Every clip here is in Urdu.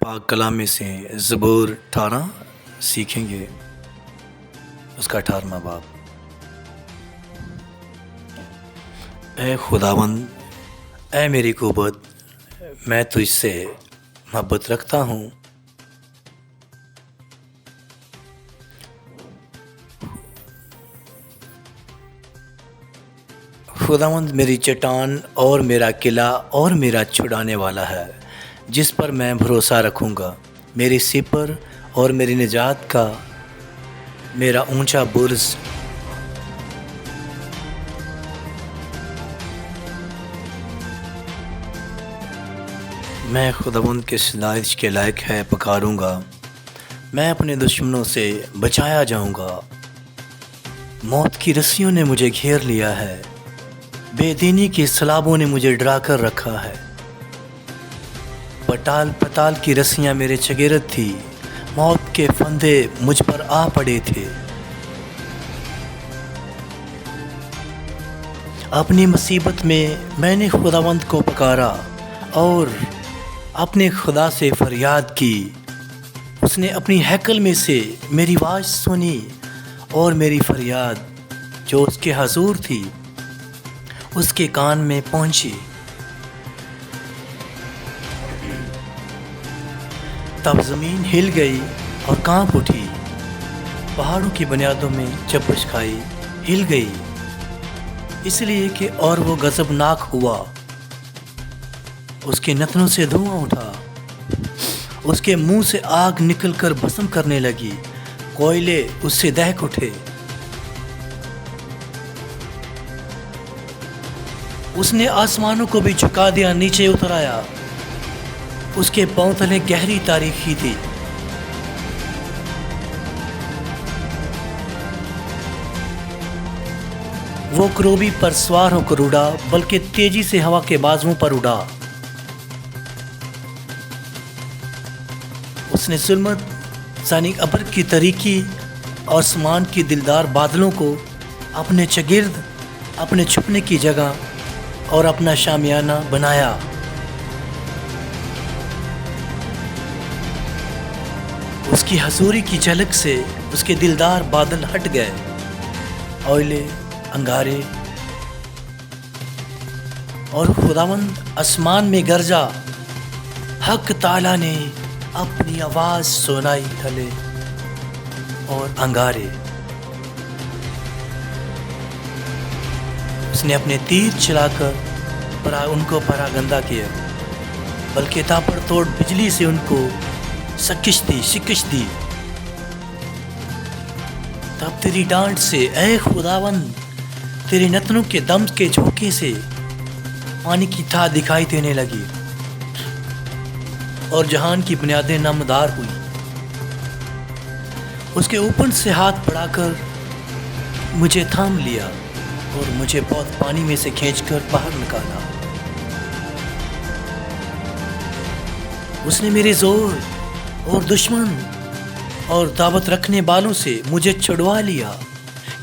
پاک کلام میں سے زبور 18 سیکھیں گے، اس کا 18واں باب۔ اے خداوند، اے میری قوت، میں تجھ سے محبت رکھتا ہوں۔ خداوند میری چٹان اور میرا قلعہ اور میرا چھڑانے والا ہے، جس پر میں بھروسہ رکھوں گا، میری سپر اور میری نجات کا میرا اونچا برج۔ میں خداوند کے ستائش کے لائق ہے پکاروں گا، میں اپنے دشمنوں سے بچایا جاؤں گا۔ موت کی رسیوں نے مجھے گھیر لیا ہے، بے دینی کے سلابوں نے مجھے ڈرا کر رکھا ہے۔ پتال کی رسیاں میرے چگیرت تھی، موت کے پھندے مجھ پر آ پڑے تھے۔ اپنی مصیبت میں نے خداوند کو پکارا اور اپنے خدا سے فریاد کی۔ اس نے اپنی ہیکل میں سے میری آواز سنی اور میری فریاد جو اس کے حضور تھی اس کے کان میں پہنچی۔ تب زمین ہل گئی اور کانپ اٹھی، پہاڑوں کی بنیادوں میں چپش کھائی، ہل گئی، اس لیے کہ اور وہ غضبناک ہوا۔ اس کے نتنوں سے دھواں اٹھا، اس کے منہ سے آگ نکل کر بھسم کرنے لگی، کوئلے اس سے دہک اٹھے۔ اس نے آسمانوں کو بھی جھکا دیا، نیچے اتر آیا، اس کے پاؤں تلے گہری تاریکی تھی۔ وہ کروبی پر سوار ہو کر اڑا، بلکہ تیزی سے ہوا کے بازوؤں پر اڑا۔ اس نے ظلمت یعنی ابر کی تاریکی اور آسمان کی دلدار بادلوں کو اپنے چگرد، اپنے چھپنے کی جگہ اور اپنا شامیانہ بنایا۔ اس کی حضوری کی جھلک سے اس کے دلدار بادل ہٹ گئے، اوئلے، انگارے، اور خداوند آسمان میں گرجا۔ حق تعالیٰ نے اپنی آواز سنائی، تلے اور انگارے۔ اس نے اپنے تیر چلا کر ان کو پراگندہ کیا، بلکہ تاپڑ توڑ بجلی سے ان کو شکست دی۔ تب تیری ڈانٹ سے اے خداوند، تیرے نتنوں کے دم کے جھونکے سے پانی کی تھا دکھائی دینے لگی، اور جہان کی بنیادیں نمدار ہوئی۔ اس کے اوپر سے ہاتھ بڑھا کر مجھے تھام لیا اور مجھے بہت پانی میں سے کھینچ کر باہر نکالا۔ اس نے میرے زور اور دشمن اور دعوت رکھنے والوں سے مجھے چھڑوا لیا،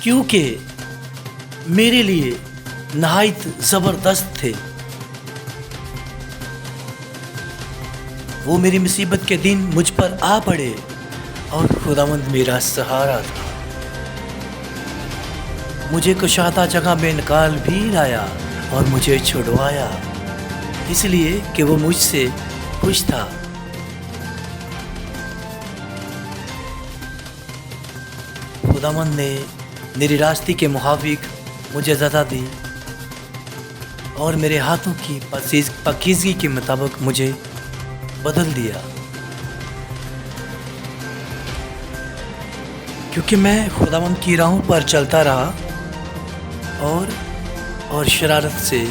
کیونکہ میرے لیے نہایت زبردست تھے۔ وہ میری مصیبت کے دن مجھ پر آ پڑے، اور خداوند میرا سہارا تھا۔ مجھے کشادہ جگہ میں نکال بھی لایا اور مجھے چھڑوایا، اس لیے کہ وہ مجھ سے خوش تھا۔ خداوند نے میری راستی کے موافق مجھے سزا دی اور میرے ہاتھوں کی پاکیزگی کے مطابق مجھے بدل دیا، کیونکہ میں خداوند کی راہوں پر چلتا رہا اور شرارت سے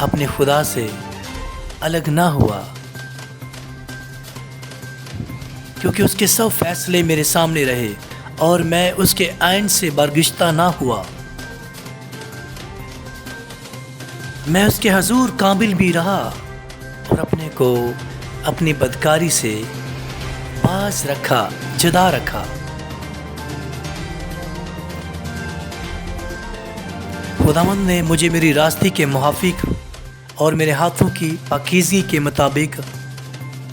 اپنے خدا سے الگ نہ ہوا، کیونکہ اس کے سب فیصلے میرے سامنے رہے اور میں اس کے آئین سے برگشتہ نہ ہوا۔ میں اس کے حضور کامل بھی رہا اور اپنے کو اپنی بدکاری سے باز رکھا، جدا رکھا۔ خداوند نے مجھے میری راستی کے موافق اور میرے ہاتھوں کی پاکیزگی کے مطابق